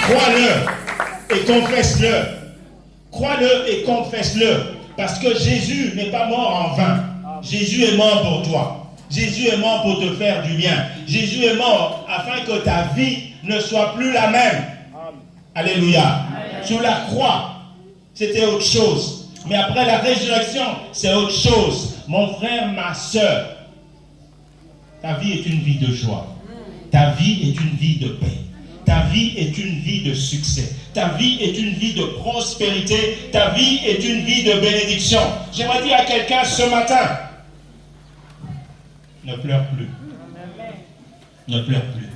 Crois-le et confesse-le. Crois-le et confesse-le. Parce que Jésus n'est pas mort en vain. Jésus est mort pour toi. Jésus est mort pour te faire du bien. Jésus est mort afin que ta vie ne soit plus la même. Alléluia. Sur la croix, c'était autre chose. Mais après la résurrection, c'est autre chose. Mon frère, ma soeur, ta vie est une vie de joie. Ta vie est une vie de paix. Ta vie est une vie de succès. Ta vie est une vie de prospérité. Ta vie est une vie de bénédiction. J'aimerais dire à quelqu'un ce matin, ne pleure plus. Ne pleure plus.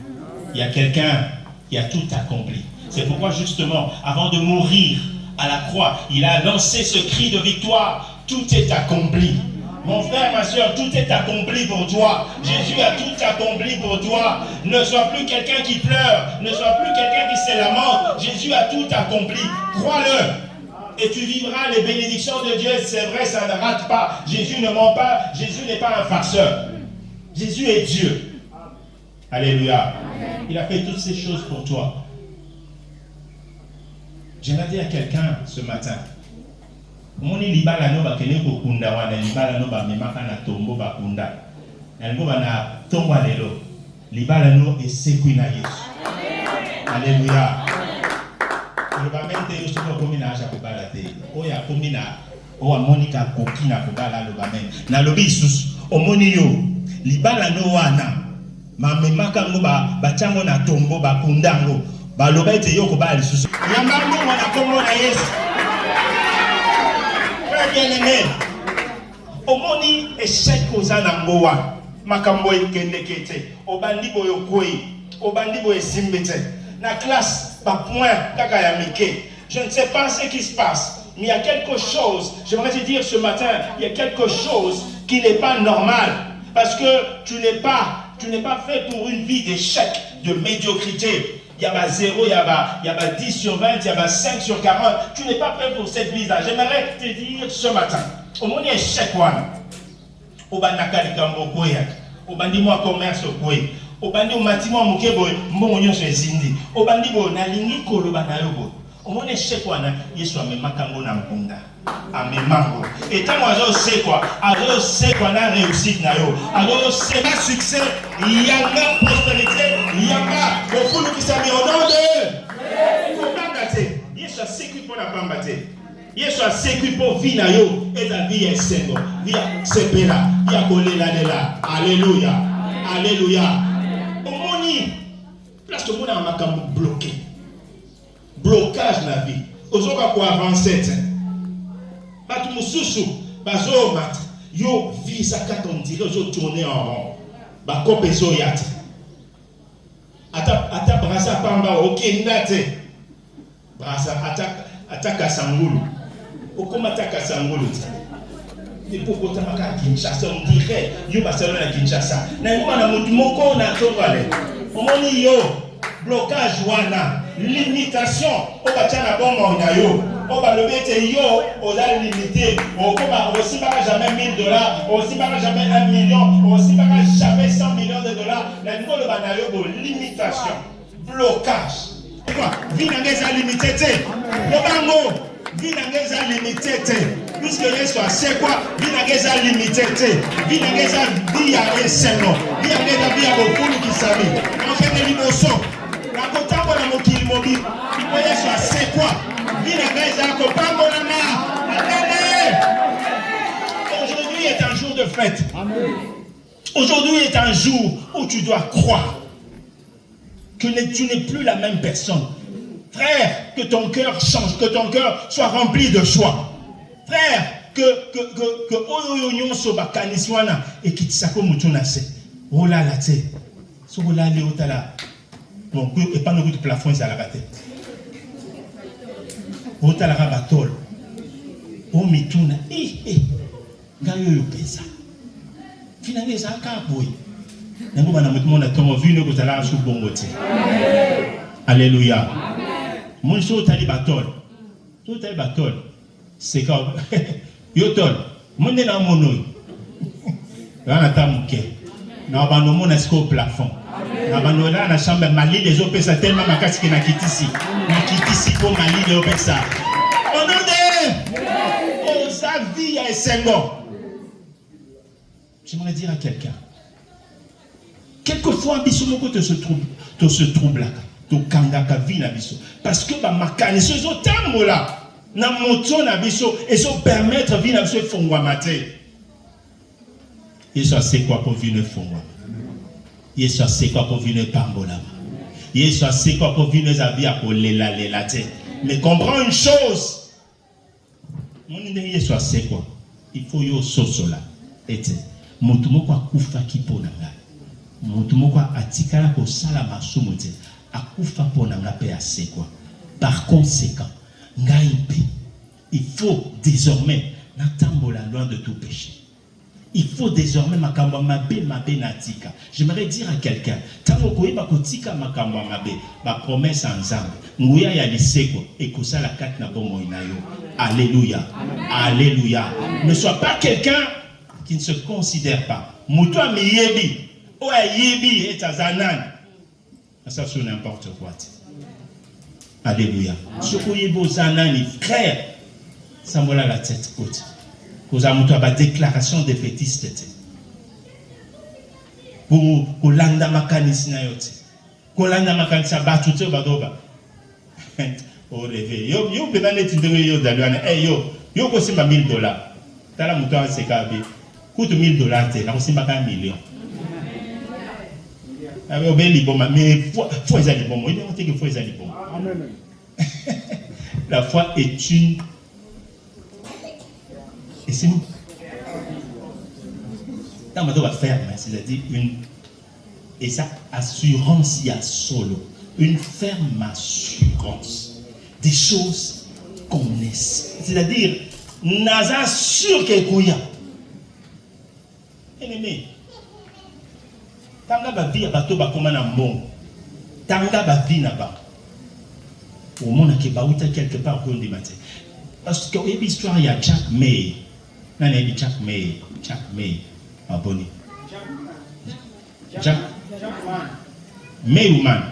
Il y a quelqu'un qui a tout accompli. C'est pourquoi justement, avant de mourir à la croix, il a lancé ce cri de victoire. Tout est accompli. Mon frère, ma soeur, tout est accompli pour toi. Jésus a tout accompli pour toi. Ne sois plus quelqu'un qui pleure. Ne sois plus quelqu'un qui se lamente. Jésus a tout accompli. Crois-le. Et tu vivras les bénédictions de Dieu. C'est vrai, ça ne rate pas. Jésus ne ment pas. Jésus n'est pas un farceur. Jésus est Dieu. Alléluia. Il a fait toutes ces choses pour toi. J'aimerais dire à quelqu'un ce matin, moni libala no bakene kokunda wana libala no ba memaka na tombo bakunda yango bana tombo lelo libala no esekwi na Yesu. Alléluia. Lobamente yo soko komina acha kobala te oya komina o amonika kokina kobala lobamen na lobi isusu omoni yo libala no wana ma memaka ngo ba chango na tombo bakunda ngo ba lobete yo kobala isusu yambango wana kombo na Yesu. Bien-aimé, omoni échec aux anangoa, makambo ekendekete, obandi boyo koi, obandi boyo simbete, na classe ba point kaka ya mike. Je ne sais pas ce qui se passe, mais il y a quelque chose, j'aimerais te dire ce matin, il y a quelque chose qui n'est pas normal, parce que tu n'es pas fait pour une vie d'échec, de médiocrité. Il y a 0, il y a 10 sur 20, il y a 5 sur 40. Tu n'es pas prêt pour cette vie-là. J'aimerais te dire ce matin, au moins échec, au bandaka likambo koya, au bandi moi commerce koya, au bandi au matimo mukebo mbonyo se zindi, au bandi bo na lingi kolo banayobo. Au moins échec Yesu amemakango na mpunda. Amemango. Et tant moi je sais quoi, alors c'est qu'on a réussi na yo. Alors c'est un succès, il y a une prospérité, il y a beaucoup qui s'est mis au nom de comment dater. Yesu a sécu pour la pambate. Yesu a sécu pour vie na yo et ta vie est sengo. Via sepera, via kolela lela. Alléluia. Alléluia. Omoni place tout le monde a makambo bloqué. Blocage la vie. Ozoka ko avancer. Batu mususu bazo mat yo vie ça quand on dirait yo tourner en rond. Ba kopezo yate. Ata brasa pamba OK ndate. Brasa ataka sangulu. Okoma ataka sangulu. Et pourquoi tamaka Kinshasa on dirait yo Barcelone à Kinshasa. Na ngoma na mutu moko na tokale. Omoni yo blocage wana. Limitation au bachana bon na yo au balobete yo aux limité au comme aussi pas jamais $1000 aussi pas jamais 1 million aussi pas jamais 100 millions de dollars la niveau le banayo pour limitation blocage quoi vie n'engage limité le bango vie n'engage limité puisque Yesu a c'est quoi vie n'engage limité vie n'engage vie à eseno vie n'engage vie à beaucoup qui savent on fait des limousons. C'est quoi? Aujourd'hui est un jour de fête. Aujourd'hui est un jour où tu dois croire que tu n'es plus la même personne. Frère, que ton cœur change, que ton cœur soit rempli de joie. Frère, que oyoyon soba kaniswana et kitsako mutunase. Oh là là, tu so là le otala. Bon, et pas nous de plafond ça la raté. Otala rabatol. O mituna. Ngayo yo pesa. Finalement ça ka boy. Nango bana mutumona tomo vino kutala su bongote. Alléluia. Mon so tali batol. So tali batol. C'est comme yotol. Mon na mono. Là na tamuke. Na bano mona sko plafond. Abanola na chambre Mali les opesa tellement makasi que na kitisi pour Mali les opesa. Au nom de Osavi ya Esengo. J'aimerais dire à quelqu'un, quelquefois biso moko te se trouble là, to kangaka vi na biso parce que ba makani so zo tambola na moto na biso et so permettre vi na biso fongwa maté. Yesu sait quoi pour venir fongwa. Yesu sait quoi pour venir pambola. Yesu sait quoi pour venir zabia pour lela te. Mais comprends une chose. Mon idée Yesu sait quoi. Il faut yo sosola. Ete. Motu moko akufa kipona ngai. Motu moko atikala ko sala masumu te. Akufa pona nga pe ase quoi. Par conséquent, ngai pe. Il faut désormais natambola loin de tout péché. Il faut désormais makambo mabe natika. J'aimerais dire à quelqu'un, tango koyeba kotika makambo mabe, ba promesse ensemble. Nguya ya liseko et kosa la kat na bomo inayo. Alléluia. Alléluia. Ne sois pas quelqu'un qui ne se considère pas. Muto miyebi, o yebi et azanan. Ça c'est n'importe quoi. Alléluia. Ce koyebo zanani frère, ça me la tête haute. Vous avez une déclaration de fétiste. Pour landa makanis na yote. Pour landa makanis batute badoba. Au réveil. Yo benane tindenge yo daluane. Yo ko simba $1000. Tala muto a sekabe. Coûte $1000 te. Na ko simba ka million. Avec obeli boma mais foi ezali bomo. Il faut que foi ezali bomo. Amen. La foi est une. Et c'est nous. Dans ma ferme, c'est-à-dire une. Et ça, assurance, il y a solo. Une ferme assurance. Des choses qu'on est. C'est-à-dire, naza sûr qu'il y a. Ennemi. Tanga ba vie bato ba koma na mbongo. Tanga ba vie na ba. Au monde qui ba outa quelque part pour le matin. Parce que l'histoire il y a Jack May. Non, il y a Jack May. Abonné. Jack May ou Man?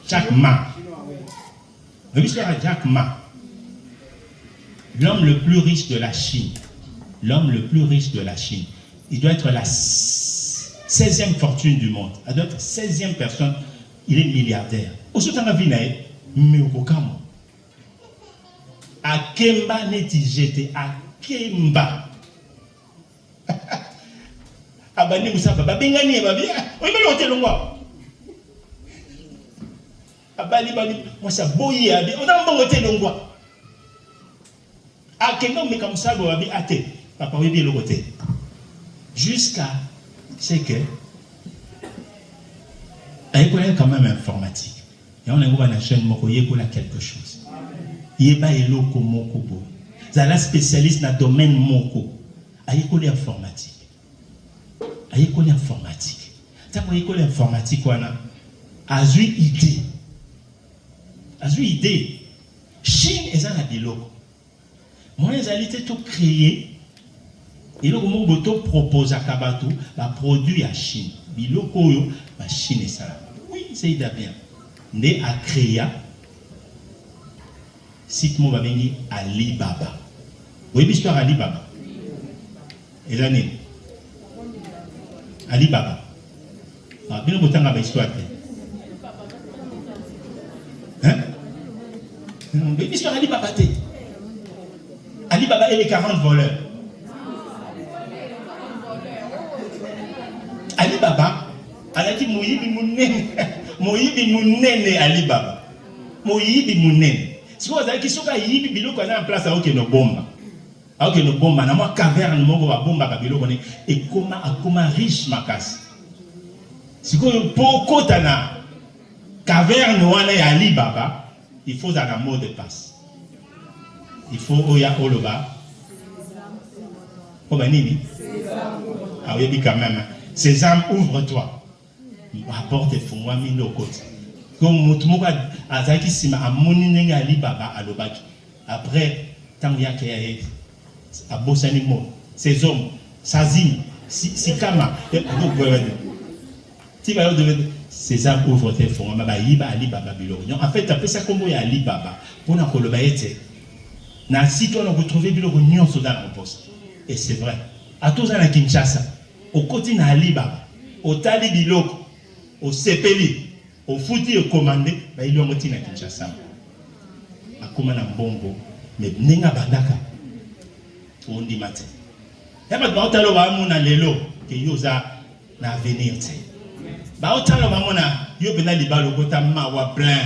Jack Ma. L'histoire de Jack Ma. L'homme le plus riche de la Chine. L'homme le plus riche de la Chine. Il doit être la 16e fortune du monde. Il doit être 16e personne. Il est milliardaire. Au soutien de la vie, mais au Kokamo. Akemba neti jete akemba. Abani musaba babengani babi. Oyi balo hotel ngwa. Abali bali mwasa boyi abi. Ona mbongo hotel ngwa. Akemba meka musaba babi ate. Papa oui bien le côté. Jusqu'à ce que il y a quand même informatique. Et on a une chaîne moko yekola quelque chose. Yeba eloko moko bo. Zala spécialiste dans le domaine moko. Ayekoli informatique. Ayekoli informatique. Tako ayekoli informatique wana. Azui idée. Azui idée. Chine ezana biloko. Moi ezalité tout créer. Eloko moko boto propose à Kabato la produit à Chine. Biloko yo ba Chine ça. Oui, c'est bien. Né à créer. Site mo babengi Alibaba. Oui, l'histoire Alibaba. Et l'année Alibaba. Ah, bien le temps à l'histoire. Hein? L'histoire Alibaba. Alibaba et les 40 voleurs. Alibaba, alaki moyibi munene Alibaba. Moyibi munene. Si vous avez qui yibi biloko na en place à aucun bomba. À aucun bomba na moi caverne moko ba bomba ka biloko ne et comment riche makasi. Si vous poko tana caverne wana ya Alibaba, il faut un mot de passe. Il faut oya oloba. Oba nini? Ah oui, quand même. Sésame, ouvre-toi. Apporte fongwa mino côté. Comme Moutoumouka Azaki Sima a moniné Alibaba à l'Obaki. Après, tant qu'il y a à Bossanimo, ces hommes, Sazim, Sikama, César ouvre tes fonds, Alibaba Bilorion. En fait, après ça, comme il y a Alibaba, pour nous collaborer, na site on a retrouvé Bilorion dans le poste. Et c'est vrai. À tous à Kinshasa, au côté de Alibaba, au Tali Biloko, au Sepeli, au Fouti, au Commandé, il y a un côté à Kinshasa. À Komana Mbongo, mais Nenga Bandaka, on dit matin. Et maintenant, on a le lelo, que yosa na venir. Ba otalo bamona yo bena libalo kota mawa plein.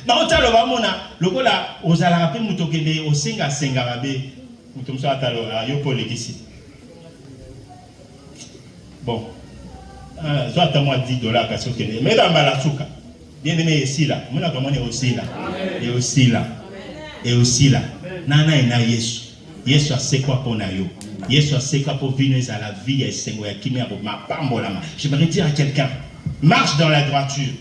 Ba otalo bamona lokola ozala pe mutokende osenga senga babe mutomso atalo yo polekisi. Bon. Zo atamo $10 kasi okende. Mais dans malasuka. Bien aimé ici là. Mona kamone aussi là. Et aussi là. Et aussi là. Nana ina Yesu. Yesu sait quoi pour nayo. Yesu sait quoi pour venir à la vie et c'est moi qui m'a pambolama. J'aimerais dire à quelqu'un, marche dans la droiture.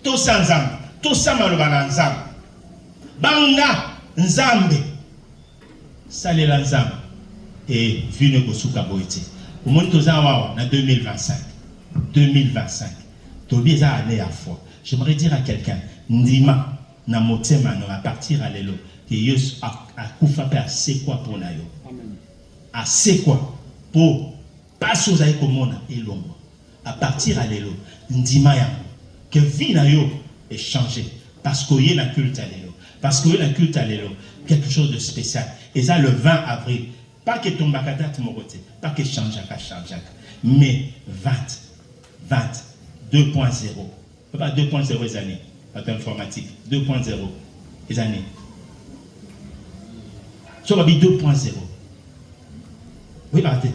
Tout sans âme, tout sans malobana nzam. Banga nzambe. Salé la nzam et vine kosuka boité. Au monde tous en 2025. 2025. Tobi za année à foi. J'aimerais dire à quelqu'un, ndima na motema no à partir à l'élo. Que Yesu a koufape à c'est quoi pour nayo. À c'est quoi pour passer aux aïkomona et l'ombre. À partir à l'élo, ndima yango. Que vie nayo est changée. Parce qu'il y a la culte à l'élo. Parce qu'il y a la culte à l'élo. Quelque chose de spécial. Et ça le 20 avril. Pas que ton bakata de mon côté. Pas que change. Mais 20, 2.0. Pas 2.0 les années. Pas informatique. 2.0 les années. Ça va être 2.0. Oui, partez.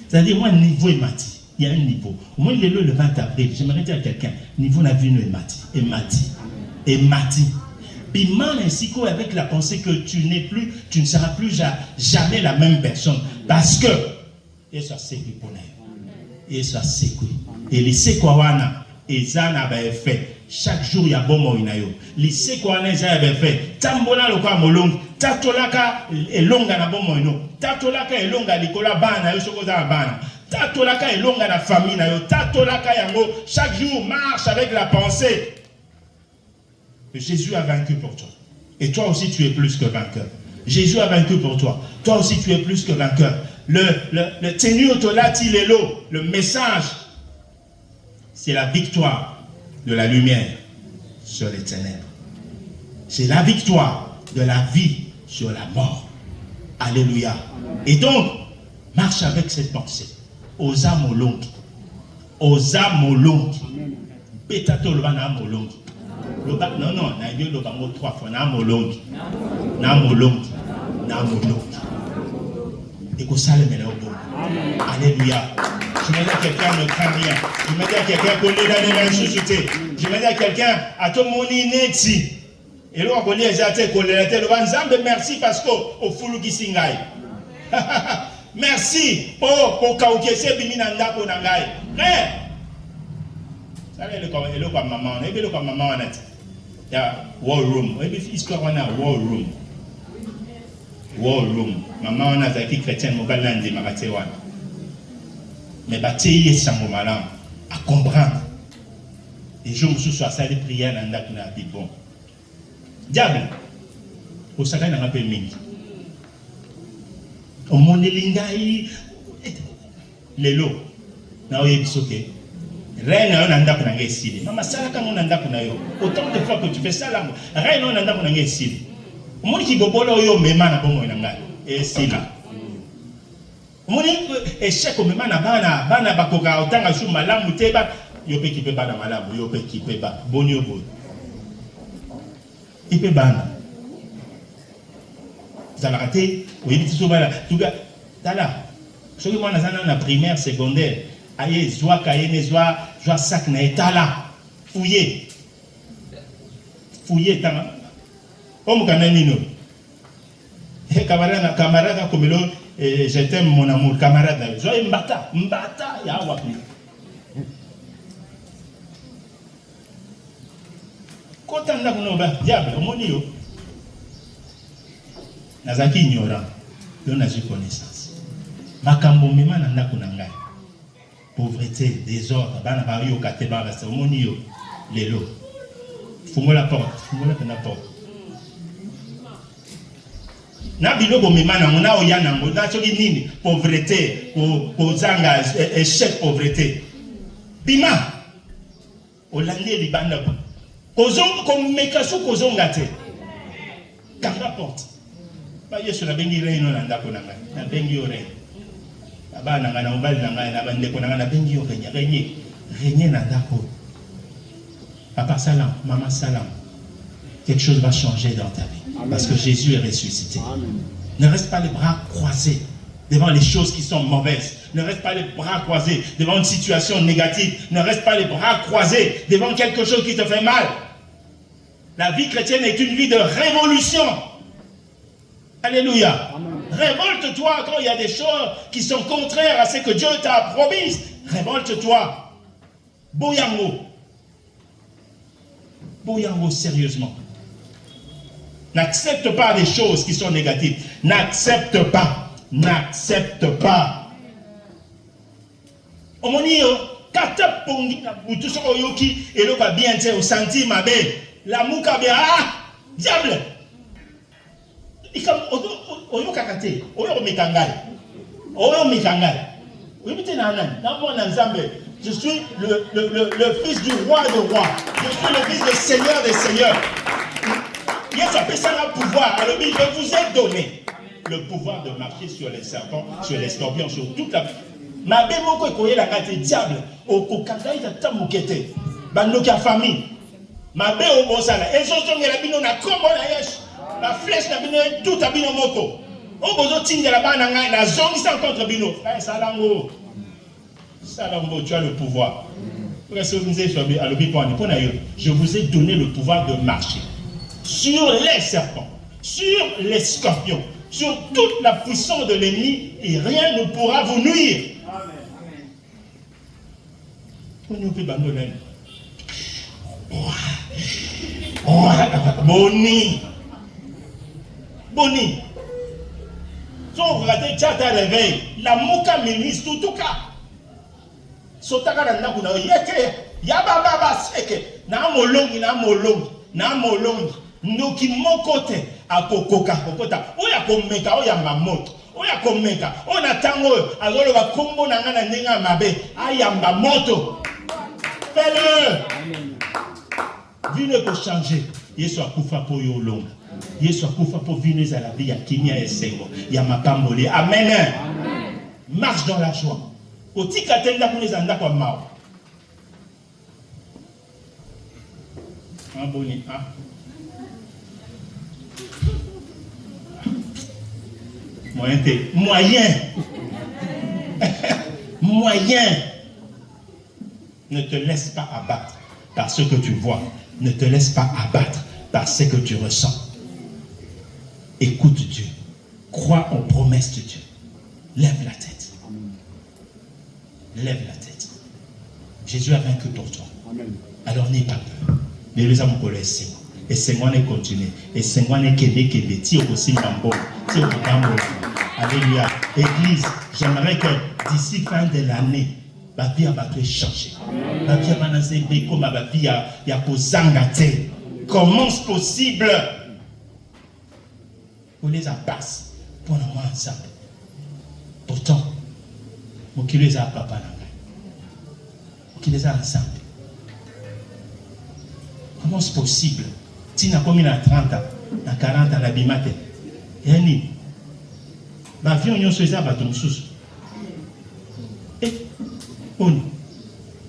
C'est-à-dire, moi, le niveau est mati. Il y a un niveau. Au moins, le 20 avril, j'aimerais dire à quelqu'un, niveau n'a vu est mati. Et mati. Puis, mal ainsi qu'avec la pensée que tu ne seras plus jamais la même personne. Parce que, et ça c'est qui pour nous. Et ça c'est quoi. Et les sekwawana, et ça n'a pas fait. Chaque jour, il y a bon mot inayo. Lycée quoi les avait fait. Tambola le quoi molong. Tatolaka et longa na bon mot. Tatolaka et longa likola bana yo sokoza bana. Tatolaka et longa na famille na yo. Tatolaka yango. Chaque jour marche avec la pensée. Jésus a vaincu pour toi. Et toi aussi tu es plus que vainqueur. Jésus a vaincu pour toi. Toi aussi tu es plus que vainqueur. Le tenu autolati lelo. Le message, c'est la victoire de la lumière sur les ténèbres. C'est la victoire de la vie sur la mort. Alléluia. Et donc, marche avec cette pensée. Osa molongi. Osa molongi. Betato lobana molongi. Non, na yo lobango 3 fois. Na molongi. Na molongi. Na molongi. Et que ça le mène au bon. Alléluia. Je me dis à quelqu'un ne craint rien. Je me dis à quelqu'un qu'on est dans la société. Je me dis à quelqu'un, à tout le monde inédit. Et là, on connaît les athées, merci parce qu'au foulou qui s'ingaille. Merci pour kaukese biminanda pour nangai. Ça est le comme maman. Et le comme maman honnête. Il y a war room. Et puis histoire on a war room. War room. Maman on a zaki chrétien mokalandi makatewan. Mais bâtir sans mon malin à comprendre. Et je me suis sur ça les prières dans la vie bon. Diable, au salaire n'a pas mis. Au monde lingai, les lots, n'a eu bisoké. Rien n'a pas n'a essayé. Maman ça quand on n'a pas n'a eu. Autant de fois que tu fais ça là, rien n'a pas n'a essayé. Au monde qui bobola yo mema na bon n'a et c'est là. Moni échec au même na bana bakoka otanga sou malamu teba yo pe ki pe bana malamu yo pe ki pe ba bonio bo ipe bana ça l'a raté oui dit sou bana tuga tala soki mwana zana na primaire secondaire aye zwa kaye ne zwa sac na etala fouiller tanga comme kana nino camarade comme l'autre. Et je t'aime mon amour, camarade. Joyeux mbata, ya wapi. Quand on a un diable, on dit nazaki ignorant, on a eu connaissance. makambo mema na ndako na ngai. Pauvreté, désordre, bana ba yo kateba ba sermoni yo lelo. Fungola porte, fungola pena porte. Na biloko mema na mona oya na ngo na soki nini pauvreté, ko zanga échec pauvreté. Bima. Olande libanda ba. Kozonga ko mekasu kozonga te. Kanga porte. Ba Yesu na bengi reino na ndako na ngai. Na bengi yo reino. Abana ngana mobali na ngai na bande ko na ngana bengi yo régner na ndako. Papa salam, maman salam. Quelque chose va changer dans ta vie. Amen. Parce que Jésus est ressuscité. Amen. Ne reste pas les bras croisés devant les choses qui sont mauvaises. Ne reste pas les bras croisés devant une situation négative. Ne reste pas les bras croisés devant quelque chose qui te fait mal. La vie chrétienne est une vie de révolution. Alléluia. Révolte-toi quand il y a des choses qui sont contraires à ce que Dieu t'a promis. Révolte-toi. Boyango. Boyango sérieusement. N'accepte pas des choses qui sont négatives. N'accepte pas. N'accepte pas. Omonio, kata pongi na butu so oyoki eloka bien te o senti mabe. La muka be diable. Ikam oyoka kate, oyo mekangai. Oyo mekangai. Oyibite na nan, na mona nzambe. Je suis le fils du roi des rois. Je suis le fils du seigneur des seigneurs. Yes, appelle ça le pouvoir. Alors, je vous ai donné le pouvoir de marcher sur les serpents, sur les scorpions, sur toute la... Ma bémoko ekoye la kate diable. Okokanda ita tamukete. Bandoka famille. Ma bé obosala. Ezosonge la bino na kombo na yesh. La flèche na bino tout abino moko. Obozo tinga la bana ngai na zongi sans contre bino. Salango. Salango, tu as le pouvoir. Je vous ai donné le pouvoir de marcher sur les serpents, sur les scorpions, sur toute la puissance de l'ennemi, et rien ne pourra vous nuire. Amen. Boni. Boni. Si on regarde tchata réveil, la mouka ministre tout cas. Sotaka na ndako na yeke ya baba seke na molongi ndoki mokote akokoka kokota oya komeka oya mamoto oya komeka ona tango azolo ba kombo na ngana ndenga mabe ayamba moto fais-le. Vine ko changer Yesu akufa po yo longa Yesu akufa po vine za la vie ya kimia esengo ya mapambole. Amen. Marche dans la joie. Otika tenda kunezanda kwa mao. Aboni Moyen. Moyen. Ne te laisse pas abattre par ce que tu vois. Ne te laisse pas abattre par ce que tu ressens. Écoute Dieu. Crois aux promesses de Dieu. Lève la tête. Lève la tête. Jésus a vaincu pour toi. Amen. Alors n'aie pas peur. Les hommes connaissent. Et c'est moi qui continue. Et c'est moi qui vais aussi Alléluia. Église, j'aimerais que d'ici fin de l'année, ma vie va changer. Ma vie va naître comme ma vie a posé. Comment c'est possible? Pour les passe pour le moins ensemble. Pourtant, moi qui les a papa qui les a ensemble. Comment c'est possible? Si nous avons 30 ans, 40 ans, l'abimate. Et ma vie, on se sous.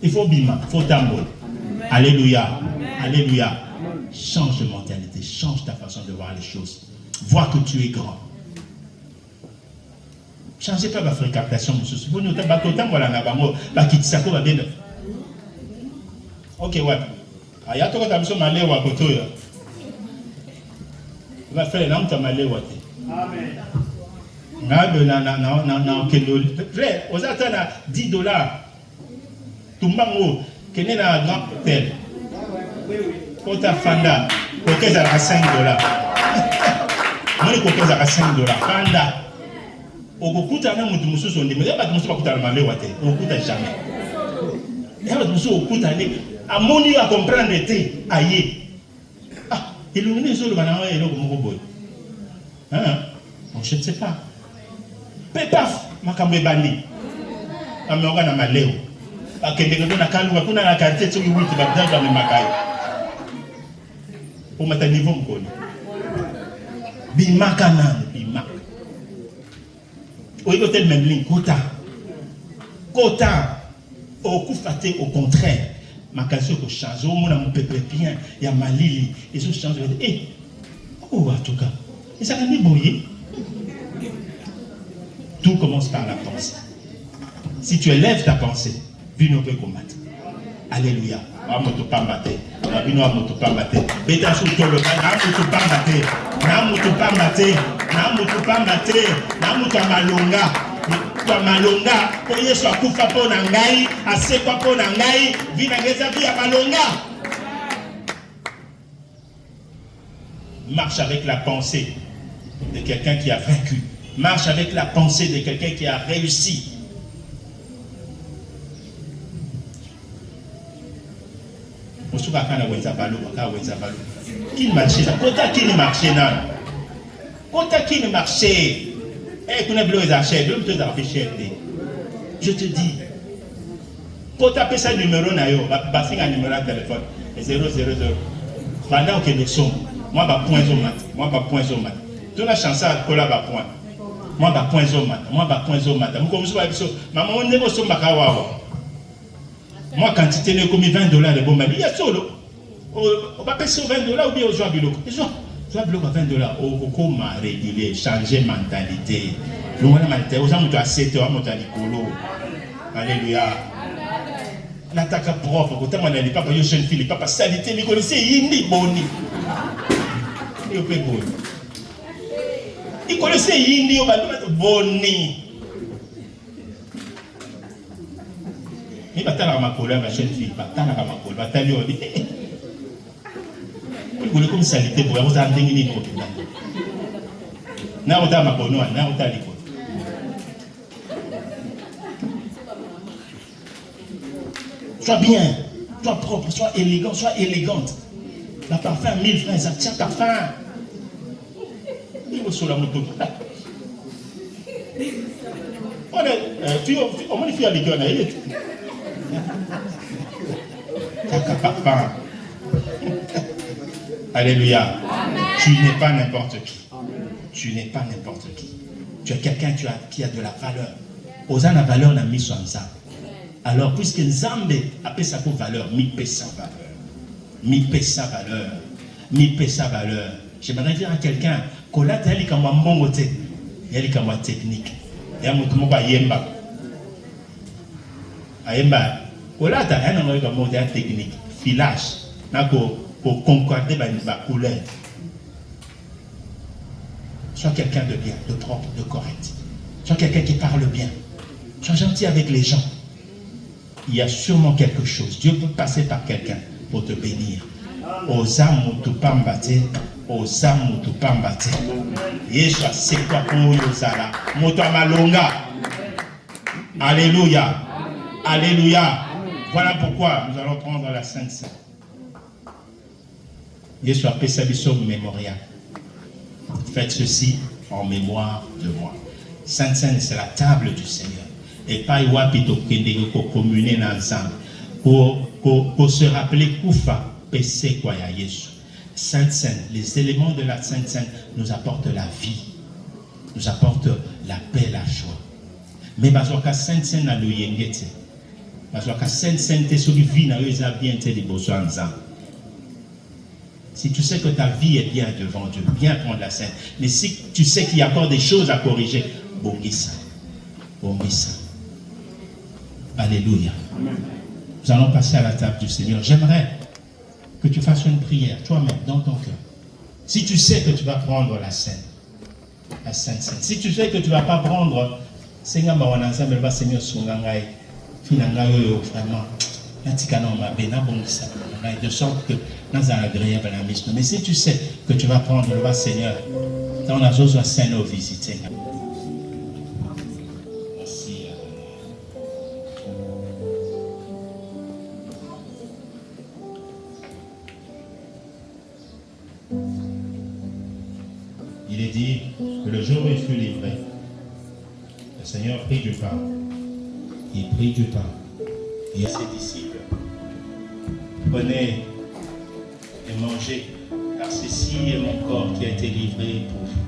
Il faut bima, il faut tambour. Alléluia. Alléluia. Change de mentalité, change ta façon de voir les choses. Vois que tu es grand. Changez pas votre fréquentation, monsieur. Vous ne pas autant voilà la kitissako va bien. Ok, ouais. Aya to ka biso male wa koto ya. Va faire na mta male wa te. Amen. Ngabe na kendo. Frère, ozata na $10. Tumbango kene na grand hôtel. Kota fanda, kokeza à $5. Moi kokeza à $5. Fanda. Okukuta na mutu mususu ndime ya batu mususu bakuta na malewa te okukuta jamais ya batu mususu okukuta ne amoni a comprendre te aye illuminé sur le banana et le moko boy je ne sais pas pepaf makambo bandi ameoga na maleo akende ko na kaluwa kuna na quartier tsoki witi bakdanga me makai o mata niveau mkoni bimaka nani bimaka oyo tel même ligne kota au kufate au contraire makasi ko changer au mona mon peuple bien ya malili et so change oh en tout cas et ça n'est boyer tout commence par la pensée. Si tu élèves ta pensée, vino peut combattre. Alléluia. Amoto pambate. Vino amoto pambate. Beta sur le bas. Amoto pambate. Amoto pambate. Amoto pambate. Amoto malonga. Kwa malonga. Oye so akufa po na ngai. Asekwa po na ngai. Vina ngeza via malonga. Marche avec la pensée de quelqu'un qui a vaincu. Marche avec la pensée de quelqu'un qui a réussi. Qui marche ça? Kota qui ne marche non? Kota qui ne marche? Eh, qu'on a besoin d'acheter, je te dis. Kota paie ça numéro na yo, bassin un numéro de téléphone 000. Pendant que nous sommes, moi ba point au mat, moi ba point au mat. Toute la chanson à coller ba point. Moi ba point au mat, moi ba point au mat. Comme ça maman on ne so makawa. Moi quantité ne comme $20 de bon mali, il y a solo. On va payer $20 ou bien au joie biloko. Joie biloko $20 au comment réguler, changer mentalité. Le monde mentalité, aux gens à 7 heures monter likolo. Alléluia. L'attaque propre, quand on a les papa yo jeune fille, papa salité, mais connaissez yindi boni. Il peut boni. Il connaissait yindi au boni. Mais batala makola ma jeune fille, batala makola, batali on dit. Vous voulez comme salité pour vous entendre ni ko. Na ota makono, na ota liko. Sois bien, sois propre, sois élégant, sois élégante. La parfum 1000 francs, ça tient parfum. Il faut sur la moto. On est, on fait à l'école, parfum. Alléluia. Tu n'es pas n'importe qui. Tu n'es pas n'importe qui. Tu es quelqu'un qui a de la valeur. Osant la valeur n'a mis sur ça. Alors, puisque Nzambe appelle ça pour valeur, mi paie sa valeur. Mi paie sa valeur. Mi paie sa valeur. J'aimerais dire à quelqu'un, Kola ta yali kama mbongo te, yali kama technique. Ya mutu moko ayemba. Ayemba. Kola ta yana ngoi kama mbongo technique. Filage. Na ko concorder ba couleur. Sois quelqu'un de bien, de propre, de correct. Sois quelqu'un qui parle bien. Sois gentil avec les gens. Il y a sûrement quelque chose. Dieu peut passer par quelqu'un pour te bénir. Osa mutu pambate, osa mutu pambate. Yeshua c'est quoi pour yozala? Mutu amalonga. Alléluia. Alléluia. Voilà pourquoi nous allons prendre la Sainte Seine. Yeshua Pesabiso mémorial. Faites ceci en mémoire de moi. Sainte Seine, c'est la table du Seigneur. Et pas wapito kende ko communer ensemble. Pour se rappeler Koufa, Pessé quoi ya Yesu. Sainte Seine, les éléments de la Sainte Seine nous apportent la vie, nous apportent la paix, la joie. Mais bazoka Sainte Seine na luyengete. Bazoka Sainte Seine te soki vie na yo eza bien te liboso ensemble. Si tu sais que ta vie est bien devant Dieu, bien prendre la scène. Mais si tu sais qu'il y a encore des choses à corriger, bongisa. Bongisa. Alléluia. Amen. Nous allons passer à la table du Seigneur. J'aimerais que tu fasses une prière, toi-même, dans ton cœur. Si tu sais que tu vas prendre la scène, la Sainte Seine. Si tu sais que tu ne vas pas prendre, Seigneur, Seigneur, vraiment. De sorte que nous allons agréable à la mission. Mais si tu sais que tu vas prendre le bas Seigneur, dans la zone scène au visiter. Il est dit que le jour où il fut livré, le Seigneur prit du pain. Il prit du pain. Et à ses disciples, prenez et mangez, car ceci est mon corps qui a été livré pour vous.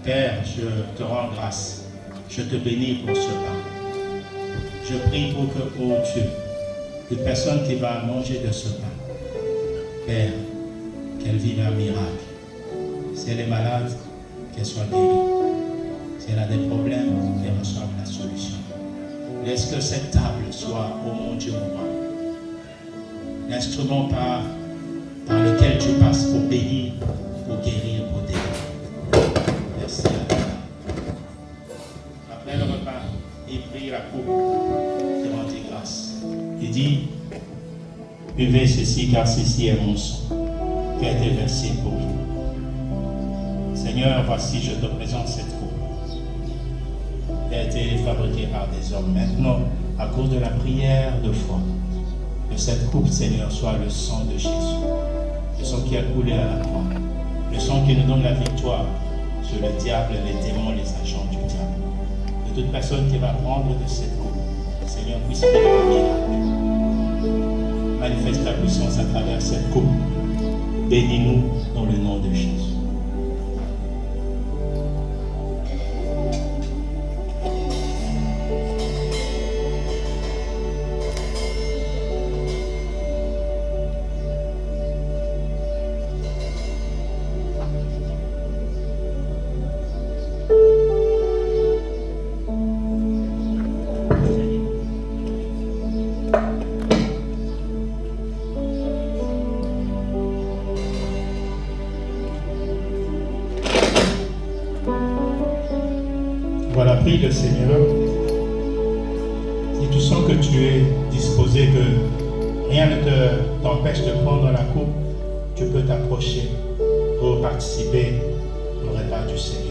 Père, je te rends grâce. Je te bénis pour ce pain. Je prie pour que, oh Dieu, toute personne qui va manger de ce pain, Père, qu'elle vive un miracle. Si elle est malade, qu'elle soit guérie. Si elle a des problèmes, qu'elle reçoive la solution. Laisse que cette table soit, oh mon Dieu, mon roi, l'instrument par lequel tu passes pour bénir, pour guérir, pour délivrer. Merci à toi. Après le repas, il prit la coupe et rendit grâce. Il dit, buvez ceci, car ceci est mon sang, qui a été versé pour vous. Seigneur, voici, je te présente cette coupe qui a été fabriquée par des hommes. Maintenant, à cause de la prière de foi, que cette coupe, Seigneur, soit le sang de Jésus, le sang qui a coulé à la croix, le sang qui nous donne la victoire sur le diable, les démons, les agents du diable. Que toute personne qui va prendre de cette coupe, Seigneur, puisse faire un miracle. Manifeste ta puissance à travers cette coupe. Bénis-nous dans le nom de Jésus. Voilà, prie le Seigneur. Si tu sens que tu es disposé, que rien ne t'empêche de prendre la coupe, tu peux t'approcher pour participer au repas du Seigneur.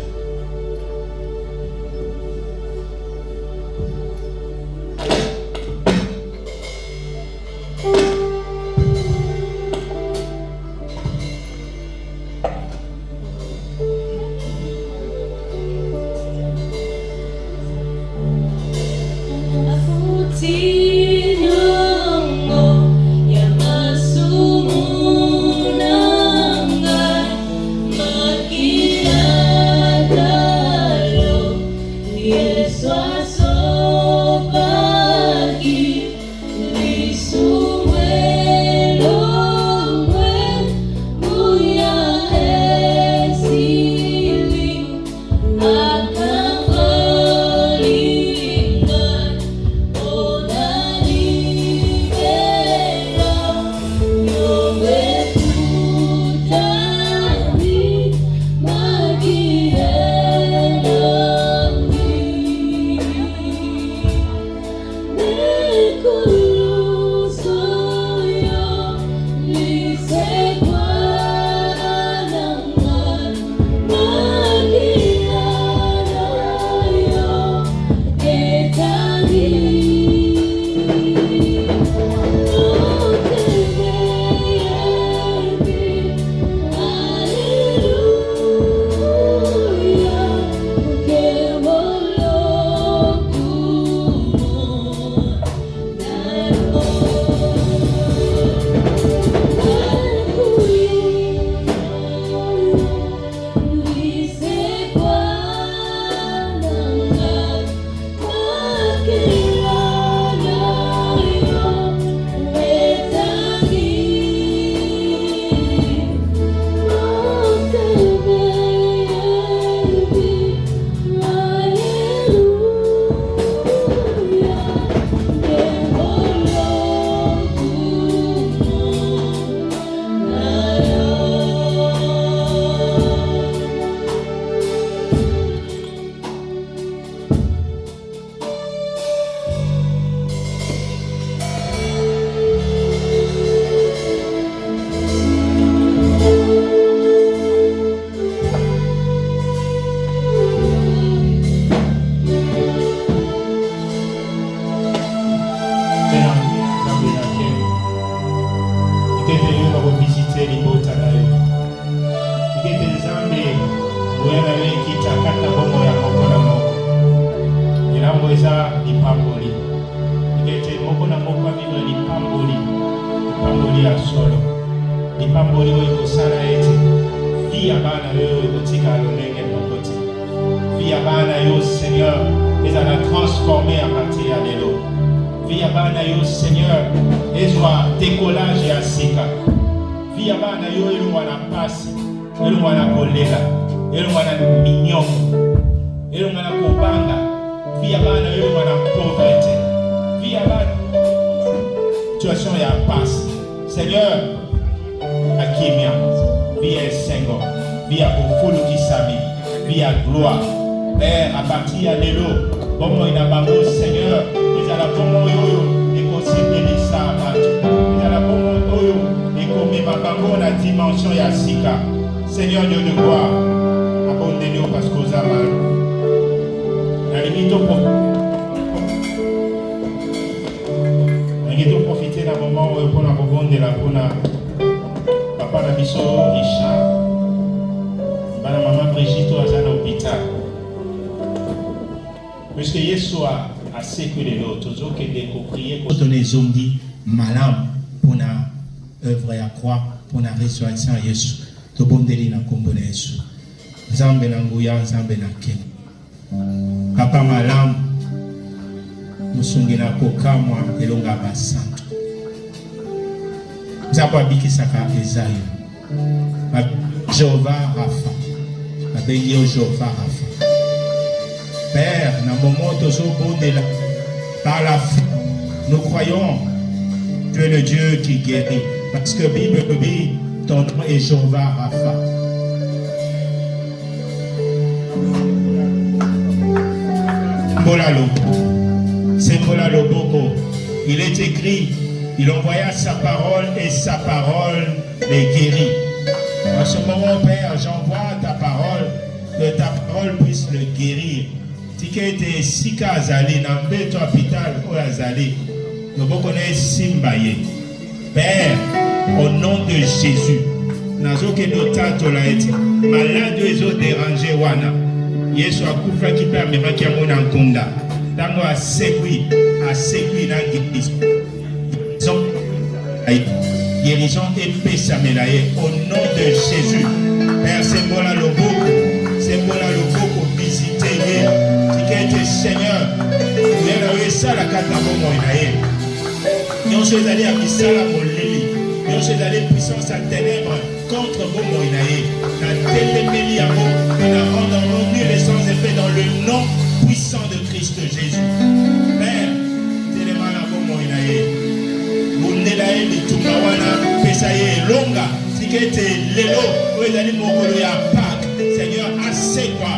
Visiter les beaux Oyana kita kata bongo ya moko na moko. Ilambo eza lipamboli. Ikete moko na moko vivre lipamboli. Lipamboli ya solo. Lipamboli oyo kosala ete. Vie ya bana yo ekotika lolenge mokoti. Vie ya bana yo Seigneur ezala transformé à partir ya lelo. Vie ya bana yo Seigneur ezwa décollage ya sika. Vie ya bana yo elongwa na pasi. Elongwa na kolela. Elongwa na mignon. Elongwa na kobanga. Vie ya bana yo elongwa na pauvreté. Vie ya bana situation ya pasi. Seigneur akimia. Vie ya sengo. Vie ya bofulu kisami. Vie ya gloire. Père, à partir ya lelo, bomo ina bango Seigneur, ezala bomo oyo ekosepelisa abantu. Ezala bomo oyo ekomema bango na dimension ya sika. Seigneur Dieu de gloire, abondez-nous parce que vous avez la limite au profiter d'un moment où on a besoin de la papa na biso Richard, bana maman Brigitte à l'hôpital. Puisque Yesu a séculé l'autre, tous ceux qui découvrirent pour donner zombie malam pour la œuvre à croix pour la résurrection à Yesu. Tout bon délit na kombone Yesu. Zambe na nguya, zambe na ken. Papa malam, musungi na kokamwa elonga basanto. Zapa biki saka Esaïe. Jéhovah Rapha. Abengi Jéhovah Rapha. Père, dans le moment où par la foi, nous croyons que tu es le Dieu qui guérit. Parce que Bible dit, ton nom est Jéhovah Rapha. C'est Loboko. Il est écrit, il envoya sa parole et sa parole les guérit. En ce moment, Père, j'envoie ta parole, que ta parole puisse le guérir. Si tu es sika azali, na mbeto hôpital ou azali, nous connaissons Simbaye. Père, au nom de Jésus, nazo ke notato la eti, malade ezo déranger wana. Yesu akufa ki pa mema ki amona nkunda. Tango asekwi na guérison épaisse au nom de Jésus. Père, c'est bon là le beaucoup visiter. Seigneur, nous ça la carte nous sommes allés à Bissala Molili, nous sommes allés puissance à ténèbres contre vos moïnaïs. La télémélie à vous, et la rendons nul et sans effet dans le nom puissant de Christ Jésus. Père, téléman à vos moïnaïs, vous n'êtes de Tumawana, Pesaye, Longa, Tikete, Lélo, vous allez mourir à Pâques. Seigneur, assez quoi?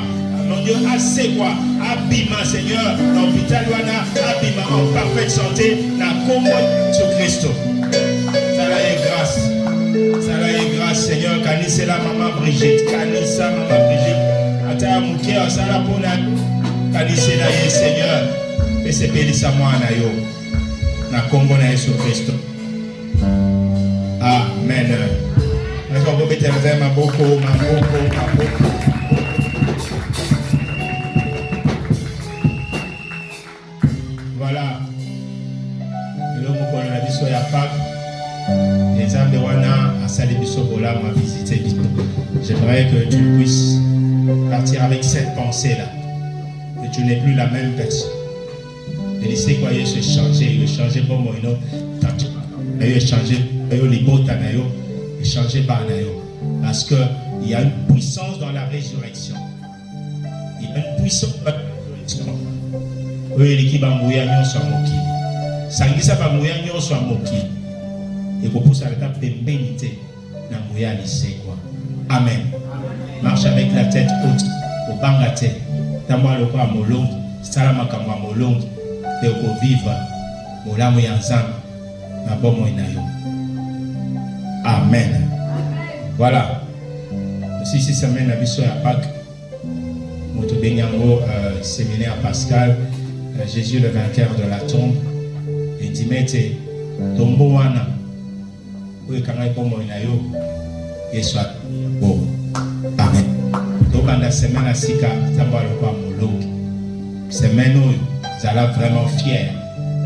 Mon Dieu, assez quoi? Abima, Seigneur, l'hôpital Wana, Abima en parfaite santé, la combat sur Christ. Ça là est grâce, Seigneur. Kanisse la maman Brigitte, Kanissa maman Brigitte, Ata Moukia, Salapona, Kanisse la Seigneur, et c'est Pélissa moi Nayo, la combat sur Christ. Amen. Est-ce qu'on peut mettre ma boko. Voilà. Les âmes de Wana à Salibisobola m'a visité. J'aimerais que tu puisses partir avec cette pensée-là. Que tu n'es plus la même personne. Et laissez quoi, il se changer. Il a changé pour moi. Il a changé les bottes. Il a changé par parce qu'il y a une puissance dans la résurrection. Il y a une puissance dans la résurrection. Oui, l'équipe a mouillé à soit moqué. Sangisa va mouillé à soit moqué. Et pour pousser à l'étape de bénité, n'a mouillé à lycée quoi. Amen. Marche avec la tête haute, au bangate. Tamwa le quoi molong, salama kamwa molong, et au vivre, mola moyanzam, na bon moinayo. Amen. Voilà. Si semaine à Bissau à Pâques, Moto Benyango, séminaire Pascal, Jésus le vainqueur de la tombe, et Dimete, Tombo Wana, où est Kangai Pomo Inayo, et soit bon. Amen. Donc, on a semaine à Sika, ça va le quoi mon lot. Semaine où j'allais vraiment fier.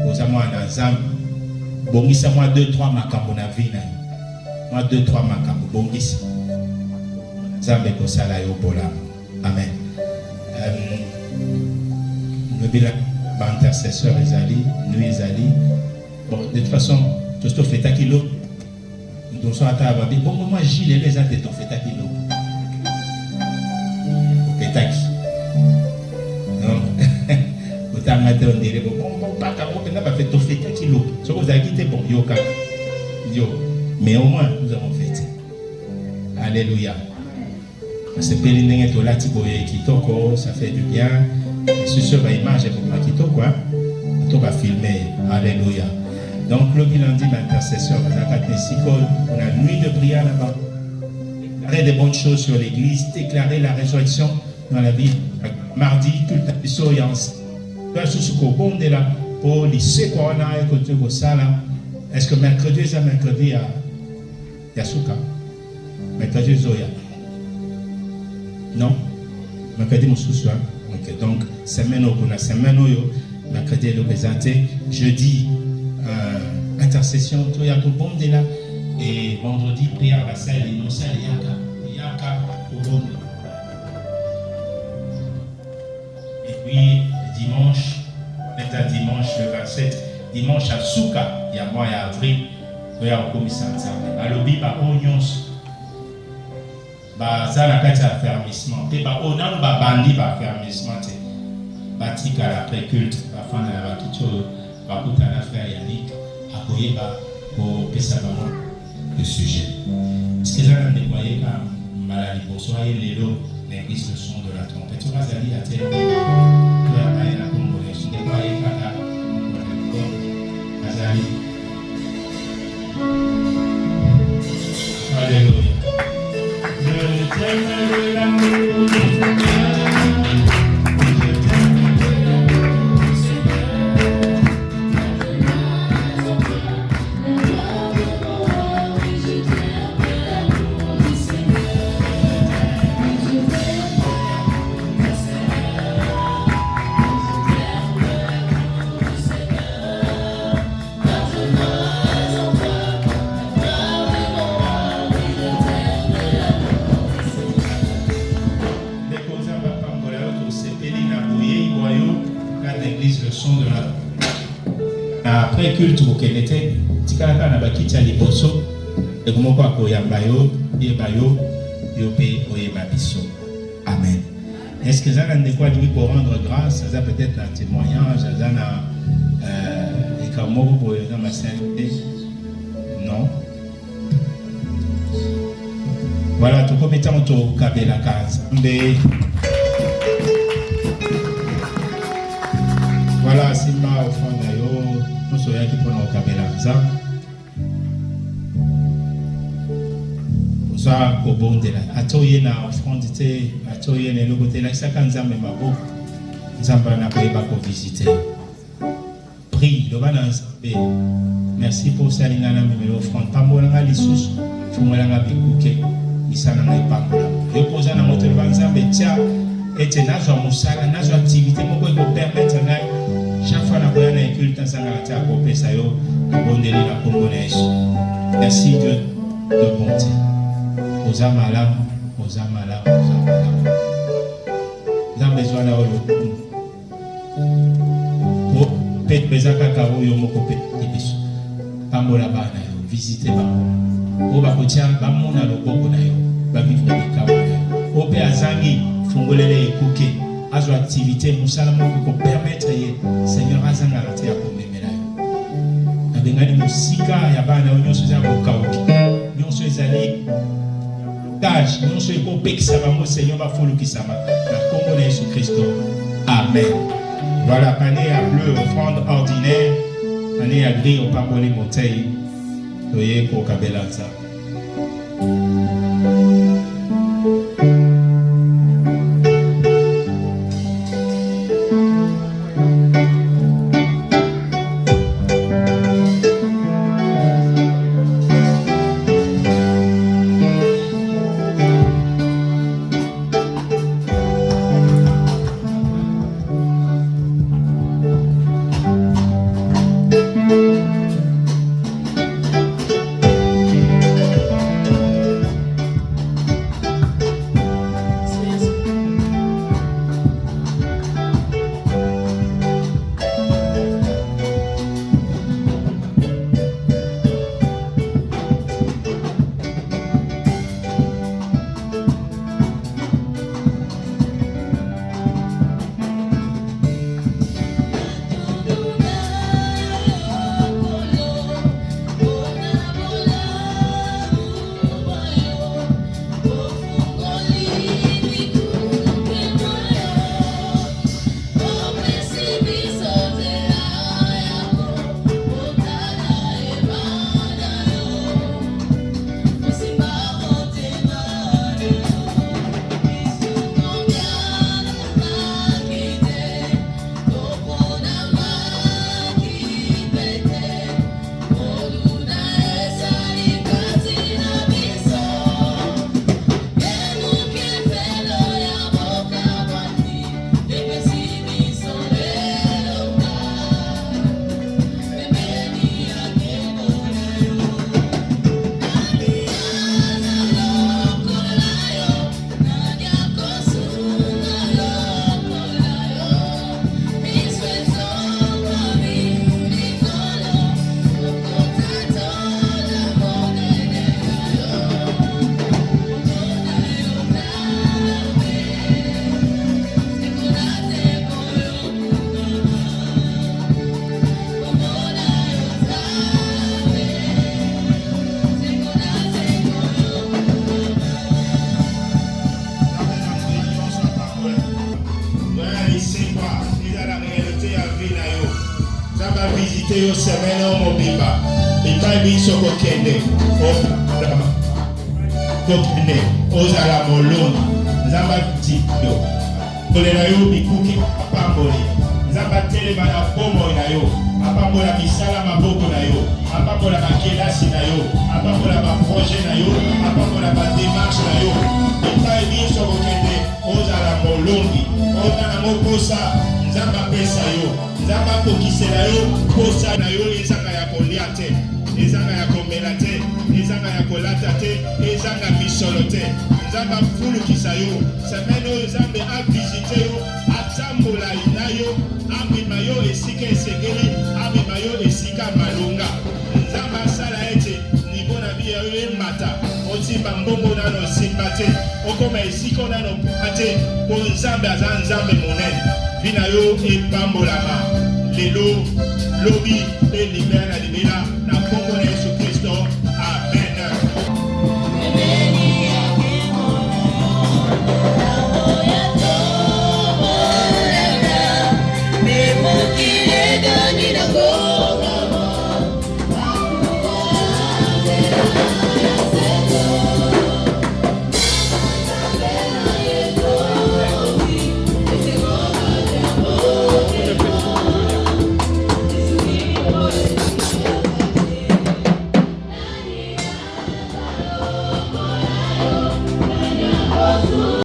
Aux amours dans Zam. Bongisa moi 2-3 makambo na vie na. Moi 2-3 makambo bongisa. Zambe ko sala yo bola. Amen. Le bilan intercesseur Ezali, nous Ezali. Bon, de toute façon, tout ce que fait à kilo. Nous sommes à table. Bon, moi, Gilles, les autres, tu fait à kilo. Pétaki. Non. Autant matin, on dirait, bon, pas qu'à moi, on a fait tout fait à kilo. Ce que vous avez quitté, bon, yo, mais au moins, nous avons fait. Alléluia. C'est Péliné, tu l'as dit, ça fait du bien. C'est sur l'image, pour moi, qui quoi. Tu vas filmer. Alléluia. Donc, le bilan dit l'intercession, on a une nuit de prière là-bas. Déclarer des bonnes choses sur l'église, déclarer la résurrection dans la vie. Mardi, tout le temps, il y a un sous-sous bon de là pour lycée qu'on a écouté au salle. Est-ce que mercredi, c'est mercredi à Yasuka? Mercredi, Zoya? Non? Mercredi, mon sous-sous. Ok, donc, semaine où on a semaine où mercredi, le présenté. Jeudi, intercession, tout y a tout bon de là. Et vendredi, prière à la salle, et nous salle, yaka, au bon. Et puis, dimanche, c'est à dimanche le 27, dimanche à Souka, il y a mois et avril, il y a au commissaire. À l'objet, oignons, ça la carte à fermissement. Et on a bandi à fermissement. Batik à l'après-culte, afin de la quitter, bakuta à l'affaire Yannick. Pour Pessalement le sujet. Ce que j'ai déployé comme maladie pour soigner les lots, l'église le son de la trompette. Tu vas aller à tel point, tu vas aller à la Congolais, tu déployé comme Azali. Alléluia. Je t'aime de l'amour de ton cœur. Après culte au Kenete, tikaka na bakiti ya liboso, et comment quoi koyamba yo, yebayo, yope oyeba biso. Amen. Est-ce que ça n'a pas dit pour rendre grâce, ça peut-être un témoignage, ça n'a et comment vous pouvez dans ma sainteté? Non. Voilà, tout comme étant au Kabela Kaz. Voilà, Simba au fond d'ailleurs, nous sommes qui prenons au Kabela Kaz. Ça, au bon de la. Atoye na offrande, atoye na le côté là, ça quand ça me m'a beau. Zamba n'a pas eu à visiter. Prie, le van merci pour ça, il y a un offrande. Pas moi, les sous, faut moi la bikuke. Il s'en a pas moi. Je pose un autre van Zamba, tiens, et tu n'as pas moussala, n'as pas activité, mon quoi vous permettre chaque fois qu'on a un culte, ça n'a pas coupé ça yo, bon délai la congolaise. Merci Dieu de bonté. Aux amalam, aux amalam, aux amalam. Nous avons besoin de l'eau. Pour peut-être besoin de cacao, il y a un peu de bisous. Pamola bana yo, visitez Pamola. Pour bakotia, bamona le boko na yo, bavivre des cacao. Au père Zangi, fongolele écouter, à son activité, nous allons vous permettre, Seigneur Azanga la terre pour m'aimer là yo. Abengani musika ya bana yo, nous sommes à Okaoki, nous sommes allés. Nous sommes pour que ça va, Seigneur, va falloir que ça va. La Congo de Jésus-Christ. Amen. Voilà, année à bleu, offrande ordinaire, année à gris, au parole montagne. Soyez pour Kabelanza. yo semaine mobimba epai biso kokende kokende ozala molongi nzambe atiki yo kolela yo bikuke apamboli nzambe atelema na bomoi na yo apambola misala maboko na yo apambola bakelasi na yo apambola baprojet na yo apambola bademarshe na yo epai biso kokende ozala molongi ozala moposa nzambe apesa yo nzambe akokisela yo posa na yo ezanga ya kolia te ezanga ya komela te ezanga ya kolata te ezanga misolo te nzambe afulukisa yo semaine oyo nzambe avisite yo atambola na yo amema yo esika esengeli amema yo esika malonga nzambe asala ete nivo na biya yo emata otimba mbongo nano osimba te okoma esika nano puka te po nzambe aza nzambe monene vi na yo epambolama lelo lobi mpe libela na libela na kombo na Yesu Kristo amen. Go